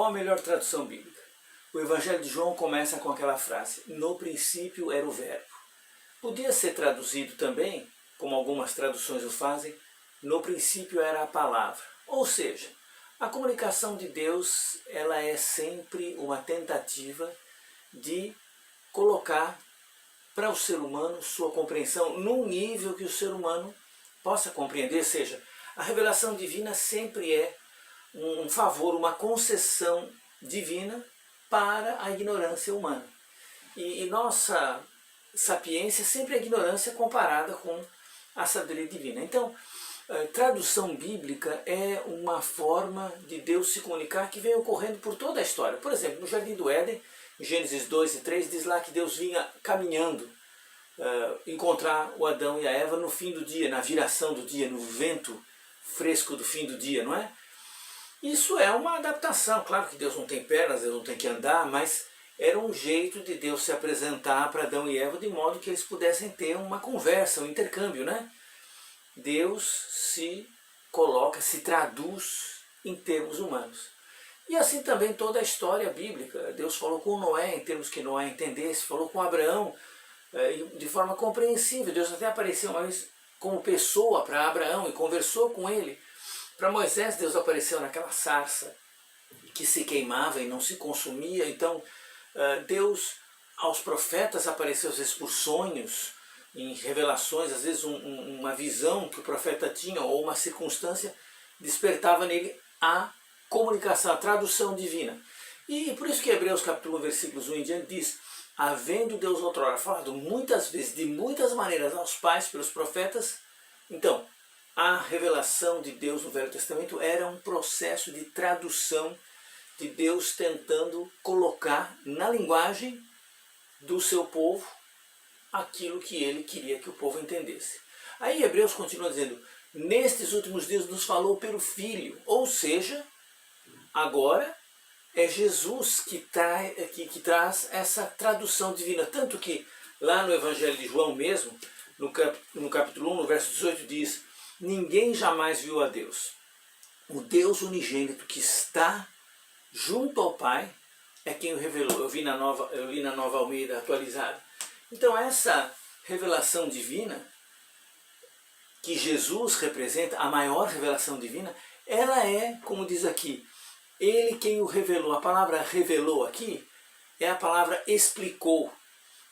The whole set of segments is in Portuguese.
Qual a melhor tradução bíblica? O Evangelho de João começa com aquela frase: no princípio era o verbo. Podia ser traduzido também, como algumas traduções o fazem, no princípio era a palavra. Ou seja, a comunicação de Deus, ela é sempre uma tentativa de colocar para o ser humano sua compreensão num nível que o ser humano possa compreender. Ou seja, a revelação divina sempre é um favor, uma concessão divina para a ignorância humana. E nossa sapiência sempre é ignorância comparada com a sabedoria divina. Então, tradução bíblica é uma forma de Deus se comunicar que vem ocorrendo por toda a história. Por exemplo, no Jardim do Éden, em Gênesis 2 e 3, diz lá que Deus vinha caminhando encontrar o Adão e a Eva no fim do dia, na viração do dia, no vento fresco do fim do dia, não é? Isso é uma adaptação. Claro que Deus não tem pernas, Deus não tem que andar, mas era um jeito de Deus se apresentar para Adão e Eva de modo que eles pudessem ter uma conversa, um intercâmbio, né? Deus se coloca, se traduz em termos humanos. E assim também toda a história bíblica. Deus falou com Noé em termos que Noé entendesse, falou com Abraão de forma compreensível. Deus até apareceu uma vez como pessoa para Abraão e conversou com ele. Para Moisés, Deus apareceu naquela sarça que se queimava e não se consumia. Então, Deus aos profetas apareceu às vezes por sonhos, em revelações, às vezes uma visão que o profeta tinha ou uma circunstância despertava nele a comunicação, a tradução divina. E por isso que Hebreus capítulo 1, versículos 1 em diante diz: havendo Deus outrora falado muitas vezes, de muitas maneiras aos pais pelos profetas, então a revelação de Deus no Velho Testamento era um processo de tradução de Deus tentando colocar na linguagem do seu povo aquilo que ele queria que o povo entendesse. Aí Hebreus continua dizendo: nestes últimos dias nos falou pelo Filho, ou seja, agora é Jesus que traz essa tradução divina. Tanto que lá no Evangelho de João mesmo, no capítulo 1, no verso 18 diz: ninguém jamais viu a Deus. O Deus unigênito que está junto ao Pai é quem o revelou. Eu li na Nova Almeida atualizada. Então essa revelação divina, que Jesus representa, a maior revelação divina, ela é, como diz aqui, ele quem o revelou. A palavra revelou aqui é a palavra explicou.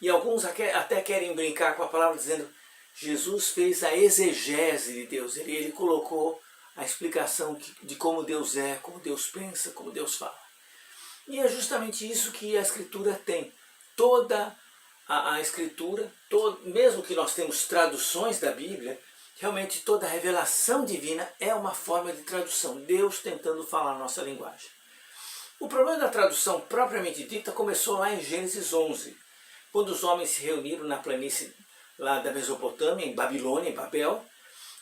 E alguns até querem brincar com a palavra dizendo: Jesus fez a exegese de Deus. Ele colocou a explicação de como Deus é, como Deus pensa, como Deus fala. E é justamente isso que a Escritura tem. Toda a Escritura, mesmo que nós temos traduções da Bíblia, realmente toda a revelação divina é uma forma de tradução. Deus tentando falar a nossa linguagem. O problema da tradução propriamente dita começou lá em Gênesis 11, quando os homens se reuniram na planície lá da Mesopotâmia, em Babilônia, em Babel,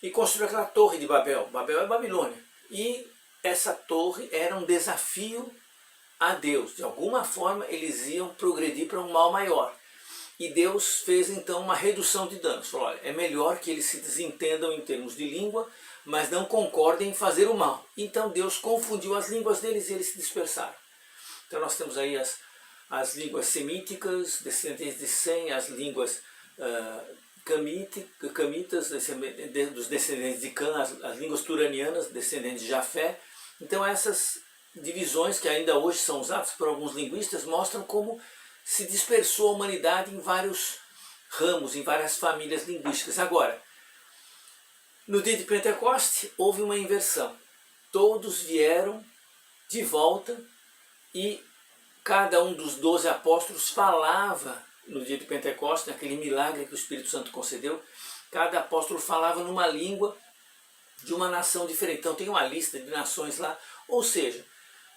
e construíram aquela torre de Babel. Babel é Babilônia. E essa torre era um desafio a Deus. De alguma forma eles iam progredir para um mal maior. E Deus fez então uma redução de danos. Falou: olha, é melhor que eles se desentendam em termos de língua, mas não concordem em fazer o mal. Então Deus confundiu as línguas deles e eles se dispersaram. Então nós temos aí as línguas semíticas, descendentes de Sem, as línguas camitas, dos descendentes de Cã, as línguas turanianas, descendentes de Jafé. Então essas divisões que ainda hoje são usadas por alguns linguistas mostram como se dispersou a humanidade em vários ramos, em várias famílias linguísticas. Agora, no dia de Pentecoste houve uma inversão. Todos vieram de volta e cada um dos 12 apóstolos falava no dia de Pentecoste, naquele milagre que o Espírito Santo concedeu. Cada apóstolo falava numa língua de uma nação diferente. Então tem uma lista de nações lá. Ou seja,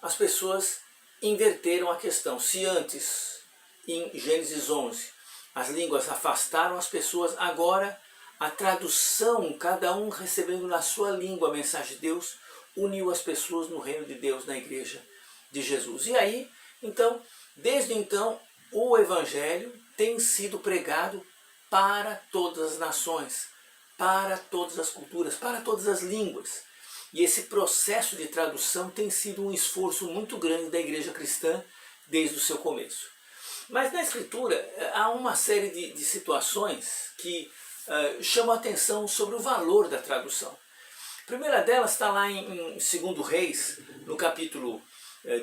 as pessoas inverteram a questão. Se antes, em Gênesis 11, as línguas afastaram as pessoas, agora a tradução, cada um recebendo na sua língua a mensagem de Deus, uniu as pessoas no reino de Deus, na igreja de Jesus. E aí, então, desde então, o Evangelho tem sido pregado para todas as nações, para todas as culturas, para todas as línguas. E esse processo de tradução tem sido um esforço muito grande da igreja cristã desde o seu começo. Mas na Escritura há uma série de situações que chamam a atenção sobre o valor da tradução. A primeira delas está lá em 2 Reis, no capítulo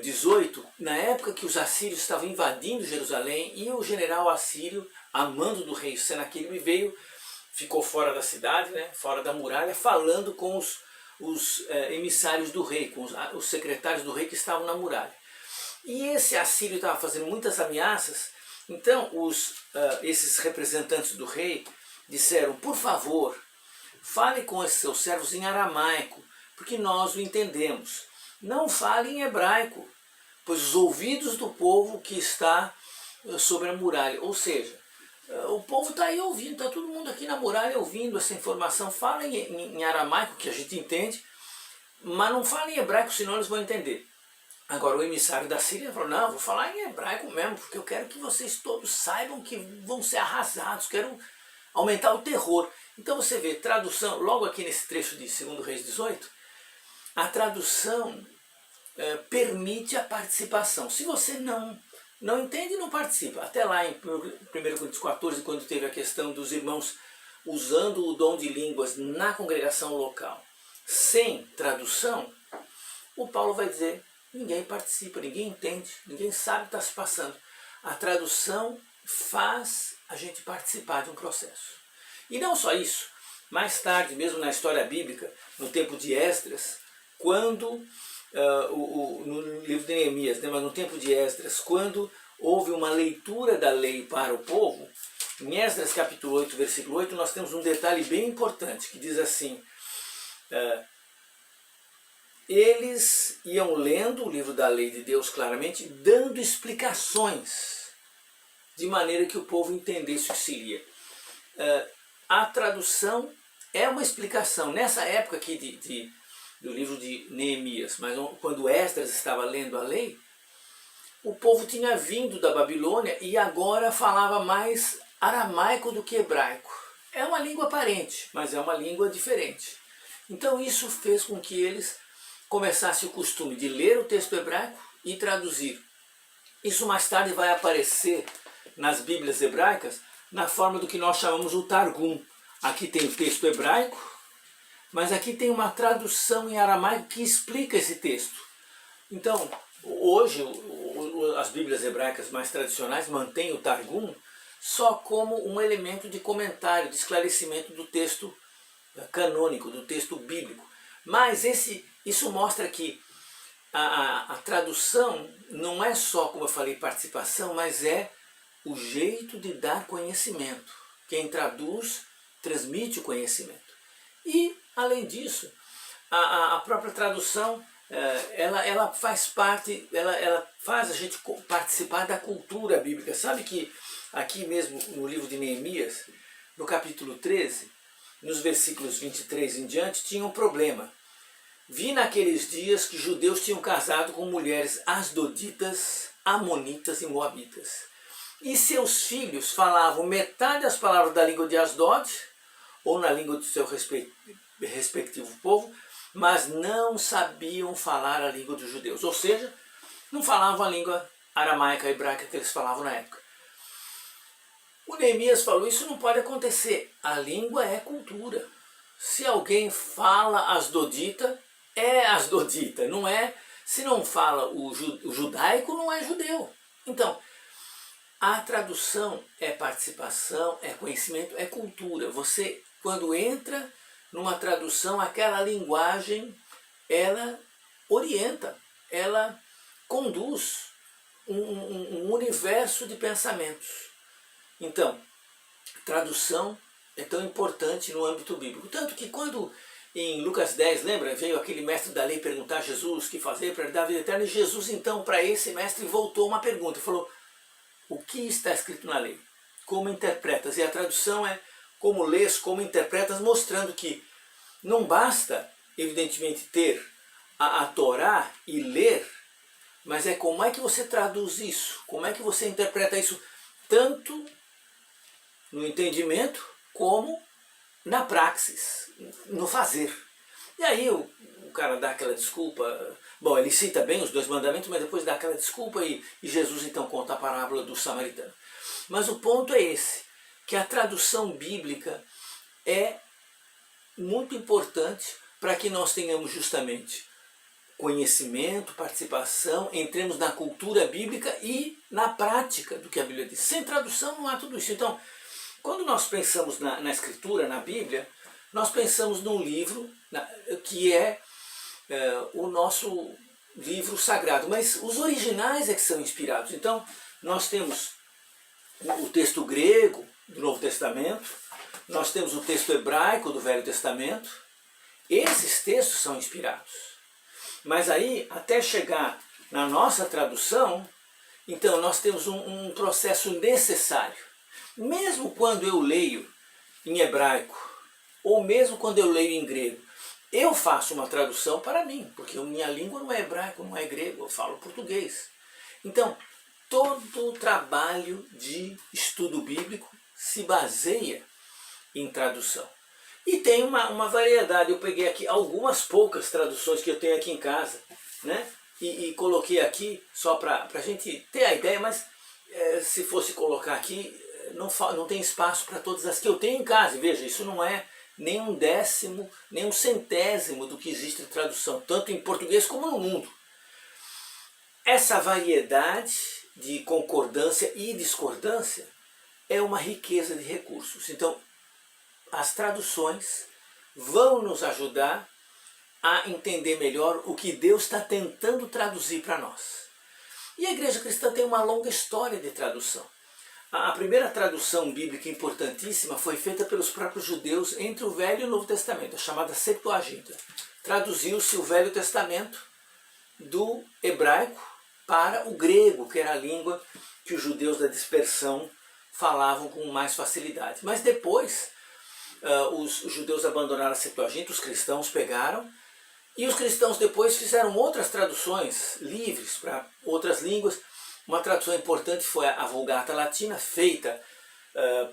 18, na época que os assírios estavam invadindo Jerusalém, e o general assírio, a mando do rei Senaqueribe, ficou fora da cidade, né, fora da muralha, falando com os emissários do rei, com os secretários do rei que estavam na muralha. E esse assírio estava fazendo muitas ameaças, então esses representantes do rei disseram: por favor, fale com esses seus servos em aramaico, porque nós o entendemos. Não fale em hebraico, pois os ouvidos do povo que está sobre a muralha, ou seja, o povo está aí ouvindo, está todo mundo aqui na muralha ouvindo essa informação. Fala em aramaico, que a gente entende, mas não fala em hebraico, senão eles vão entender. Agora o emissário da Síria falou: não, vou falar em hebraico mesmo, porque eu quero que vocês todos saibam que vão ser arrasados, quero aumentar o terror. Então você vê, tradução, logo aqui nesse trecho de 2 Reis 18, a tradução permite a participação. Se você não entende, não participa. Até lá em 1 Coríntios 14, quando teve a questão dos irmãos usando o dom de línguas na congregação local, sem tradução, o Paulo vai dizer: ninguém participa, ninguém entende, ninguém sabe o que está se passando. A tradução faz a gente participar de um processo. E não só isso, mais tarde, mesmo na história bíblica, no tempo de Esdras, quando, no livro de Neemias, né, mas no tempo de Esdras, quando houve uma leitura da lei para o povo, em Esdras capítulo 8, versículo 8, nós temos um detalhe bem importante, que diz assim: eles iam lendo o livro da lei de Deus claramente, dando explicações, de maneira que o povo entendesse o que seria. A tradução é uma explicação. Nessa época aqui do livro de Neemias, mas quando Esdras estava lendo a lei, o povo tinha vindo da Babilônia e agora falava mais aramaico do que hebraico. É uma língua parente, mas é uma língua diferente. Então isso fez com que eles começassem o costume de ler o texto hebraico e traduzir. Isso mais tarde vai aparecer nas Bíblias hebraicas na forma do que nós chamamos o Targum. Aqui tem o texto hebraico, mas aqui tem uma tradução em aramaico que explica esse texto. Então, hoje, as Bíblias hebraicas mais tradicionais mantêm o Targum só como um elemento de comentário, de esclarecimento do texto canônico, do texto bíblico. Mas isso mostra que a tradução não é só, como eu falei, participação, mas é o jeito de dar conhecimento. Quem traduz, transmite o conhecimento. E, além disso, a própria tradução, ela faz parte, ela faz a gente participar da cultura bíblica. Sabe que aqui mesmo no livro de Neemias, no capítulo 13, nos versículos 23 em diante, tinha um problema. Vi naqueles dias que judeus tinham casado com mulheres asdoditas, amonitas e moabitas. E seus filhos falavam metade das palavras da língua de Asdod, ou na língua do seu respectivo povo, mas não sabiam falar a língua dos judeus. Ou seja, não falavam a língua aramaica, hebraica que eles falavam na época. O Neemias falou: isso não pode acontecer. A língua é cultura. Se alguém fala asdodita, é asdodita. Não é, se não fala o judaico, não é judeu. Então, a tradução é participação, é conhecimento, é cultura. Você, quando entra numa tradução, aquela linguagem, ela orienta, ela conduz um universo de pensamentos. Então, tradução é tão importante no âmbito bíblico. Tanto que quando em Lucas 10, lembra, veio aquele mestre da lei perguntar a Jesus o que fazer para dar a vida eterna, e Jesus então para esse mestre voltou uma pergunta, falou: o que está escrito na lei? Como interpretas? E a tradução é como lês, como interpretas, mostrando que não basta, evidentemente, ter a Torá e ler, mas é como é que você traduz isso, como é que você interpreta isso, tanto no entendimento como na praxis, no fazer. E aí o cara dá aquela desculpa, bom, ele cita bem os 2 mandamentos, mas depois dá aquela desculpa e Jesus então conta a parábola do samaritano. Mas o ponto é esse, que a tradução bíblica é muito importante para que nós tenhamos justamente conhecimento, participação, entremos na cultura bíblica e na prática do que a Bíblia diz. Sem tradução não há tudo isso. Então, quando nós pensamos na Escritura, na Bíblia, nós pensamos num livro que é o nosso livro sagrado, mas os originais é que são inspirados. Então, nós temos o texto grego do Novo Testamento, nós temos o texto hebraico do Velho Testamento. Esses textos são inspirados. Mas aí, até chegar na nossa tradução, então nós temos um processo necessário. Mesmo quando eu leio em hebraico, ou mesmo quando eu leio em grego, eu faço uma tradução para mim, porque minha língua não é hebraico, não é grego, eu falo português. Então, todo o trabalho de estudo bíblico se baseia em tradução. E tem uma variedade, eu peguei aqui algumas poucas traduções que eu tenho aqui em casa, né? E coloquei aqui só para a gente ter a ideia, mas se fosse colocar aqui, não tem espaço para todas as que eu tenho em casa. E veja, isso não é nem 1/10, nem 1/100 do que existe de tradução, tanto em português como no mundo. Essa variedade de concordância e discordância é uma riqueza de recursos. Então, as traduções vão nos ajudar a entender melhor o que Deus está tentando traduzir para nós. E a igreja cristã tem uma longa história de tradução. A primeira tradução bíblica importantíssima foi feita pelos próprios judeus entre o Velho e o Novo Testamento, a chamada Septuaginta. Traduziu-se o Velho Testamento do hebraico para o grego, que era a língua que os judeus da dispersão falavam com mais facilidade. Mas depois, os judeus abandonaram a Septuaginta, os cristãos pegaram, e os cristãos depois fizeram outras traduções livres para outras línguas. Uma tradução importante foi a Vulgata Latina, feita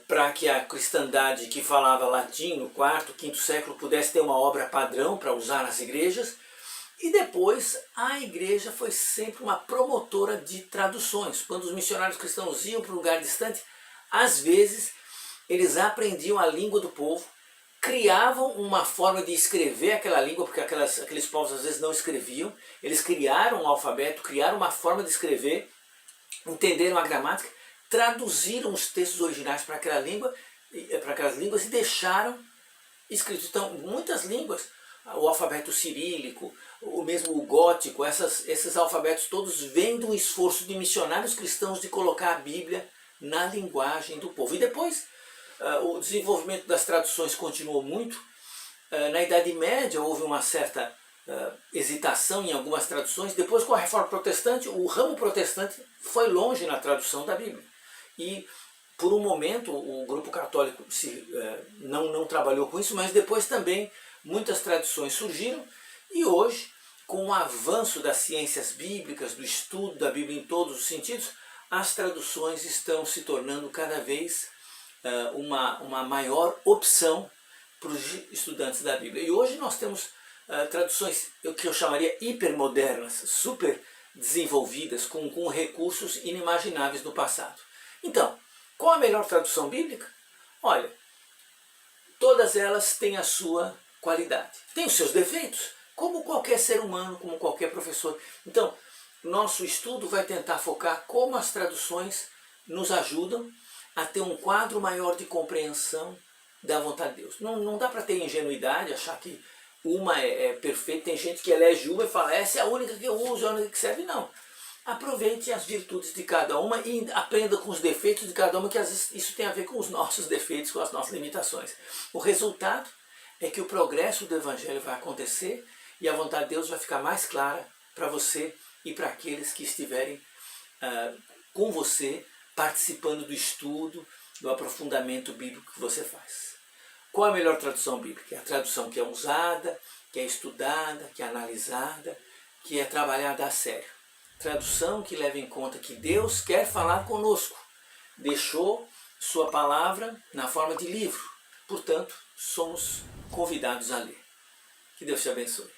para que a cristandade que falava latim no quarto, quinto século pudesse ter uma obra padrão para usar nas igrejas. E depois a igreja foi sempre uma promotora de traduções. Quando os missionários cristãos iam para um lugar distante, às vezes eles aprendiam a língua do povo, criavam uma forma de escrever aquela língua, porque aqueles povos às vezes não escreviam. Eles criaram um alfabeto, criaram uma forma de escrever, entenderam a gramática, traduziram os textos originais para aquela língua, para aquelas línguas e deixaram escrito. Então, muitas línguas, o alfabeto cirílico, o mesmo o gótico, esses alfabetos todos vêm de um esforço de missionários cristãos de colocar a Bíblia na linguagem do povo. E depois, o desenvolvimento das traduções continuou muito. Na Idade Média houve uma certa hesitação em algumas traduções. Depois, com a Reforma Protestante, o ramo protestante foi longe na tradução da Bíblia. E por um momento o grupo católico não trabalhou com isso, mas depois também muitas traduções surgiram. E hoje, com o avanço das ciências bíblicas, do estudo da Bíblia em todos os sentidos, as traduções estão se tornando cada vez uma maior opção para os estudantes da Bíblia. E hoje nós temos traduções que eu chamaria hipermodernas, super desenvolvidas, com recursos inimagináveis no passado. Então, qual a melhor tradução bíblica? Olha, todas elas têm a sua qualidade. Tem os seus defeitos, como qualquer ser humano, como qualquer professor. Então, nosso estudo vai tentar focar como as traduções nos ajudam a ter um quadro maior de compreensão da vontade de Deus. Não dá para ter ingenuidade, achar que uma é perfeita. Tem gente que elege uma e fala, essa é a única que eu uso, é a única que serve. Não. Aproveite as virtudes de cada uma e aprenda com os defeitos de cada uma, que às vezes isso tem a ver com os nossos defeitos, com as nossas limitações. O resultado é que o progresso do Evangelho vai acontecer e a vontade de Deus vai ficar mais clara para você e para aqueles que estiverem com você, participando do estudo, do aprofundamento bíblico que você faz. Qual a melhor tradução bíblica? É a tradução que é usada, que é estudada, que é analisada, que é trabalhada a sério. Tradução que leva em conta que Deus quer falar conosco. Deixou sua palavra na forma de livro. Portanto, somos convidados a ler. Que Deus te abençoe.